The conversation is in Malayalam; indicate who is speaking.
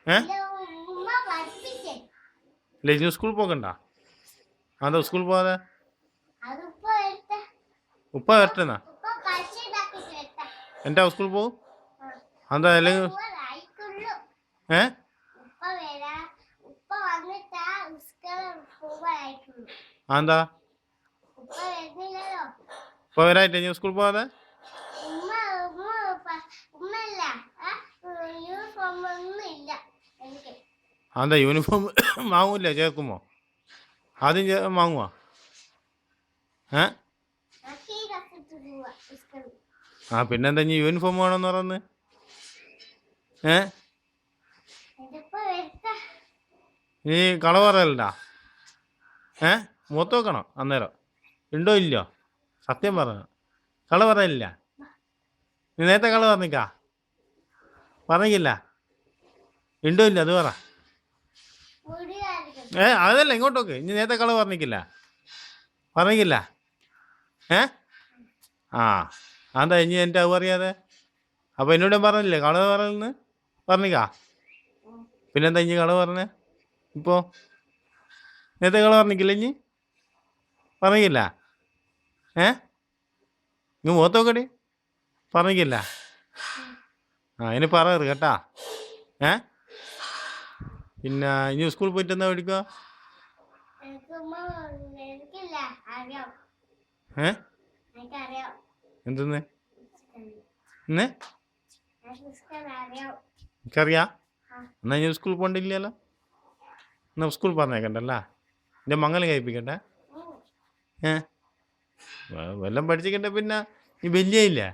Speaker 1: ഏ
Speaker 2: ഉമ്മ പഠിപ്പിച്ചേ.
Speaker 1: ഇല്ല ഇനി സ്കൂളിൽ പോകണ്ട. അതാ സ്കൂളിൽ പോകാതെ
Speaker 2: അതിപ്പോ എടുത്ത
Speaker 1: ഉപ്പ വരട്ടെന്നാ.
Speaker 2: ഉപ്പ പശ ഉണ്ടാക്കിട്ട് എടുത്ത.
Speaker 1: എൻ്റെ സ്കൂളിൽ പോകും. അതാ അല്ലെങ്കിൽ
Speaker 2: ആയിക്കുള്ളൂ.
Speaker 1: ഏ
Speaker 2: ഉപ്പ വരാ. ഉപ്പ വന്നിട്ടാ സ്കൂളിൽ പോവാനായിട്ടുള്ളൂ.
Speaker 1: അതെന്താ
Speaker 2: ഉപ്പ വരുന്നില്ലല്ലോ.
Speaker 1: ഉപ്പ വരായിട്ട് ഇനി സ്കൂളിൽ പോകാതെ
Speaker 2: ഉമ്മ ഉമ്മ ഉമ്മല്ല യൂണിഫോം ഒന്നും ഇല്ല എനിക്ക്.
Speaker 1: അതെന്താ യൂണിഫോം വാങ്ങൂല്ലേ ചേർക്കുമോ? ആദ്യം വാങ്ങുവാ. ഏ
Speaker 2: ആക്കി കത്തിട്ട് പോവാ സ്കൂളിൽ.
Speaker 1: പിന്നെന്താ ഇനി യൂണിഫോം വേണമെന്ന് പറയുന്നത്? ഏ
Speaker 2: ഇതിപ്പോ വരുത്ത.
Speaker 1: നീ കള പറയലണ്ടാ? മുഖത്ത് നോക്കണം അന്നേരം. ഉണ്ടോ ഇല്ലയോ? സത്യം പറഞ്ഞു. കള പറയലില്ല. നീ നേരത്തെ കള പറഞ്ഞിക്കാ? പറഞ്ഞില്ല. ഉണ്ടോ ഇല്ല അത് പറ. അതല്ല ഇങ്ങോട്ട് നോക്ക്. ഇനി നേരത്തെ കള പറഞ്ഞിക്കില്ല. പറഞ്ഞിക്കില്ല. ആ അതെന്താ ഇനി എൻ്റെ അത് അറിയാതെ? അപ്പോൾ എന്നോട് പറഞ്ഞില്ലേ കള പറയലെന്ന്? പറഞ്ഞിക്കാ? പിന്നെന്താ ഇനി കള പറഞ്ഞേ? ഇപ്പോൾ നേരത്തെ കള പറഞ്ഞിക്കില്ല ഇനി? പറഞ്ഞിക്കില്ല. ഇങ്ങ് മുഖത്ത് നോക്കടി. പറഞ്ഞിക്കില്ല. ഇനി പറയരുത് കേട്ടാ. പിന്നെ ഇനി സ്കൂളിൽ പോയിട്ട് എന്താ മേടിക്കുക?
Speaker 2: എനിക്കില്ല അറിയാം. എനിക്കറിയാം.
Speaker 1: എന്തെന്ന് ഇന്ന്
Speaker 2: അറിയാം.
Speaker 1: എനിക്കറിയാം. എന്നാ ഇനി സ്കൂളിൽ പോകണ്ടില്ലല്ലോ. എന്നാ സ്കൂളിൽ പറഞ്ഞേക്കണ്ടല്ല. എൻ്റെ മംഗലം കഴിപ്പിക്കട്ടെ. വല്ലതും പഠിച്ചിക്കണ്ടേ പിന്നെ നീ വലിയ ഇല്ലേ?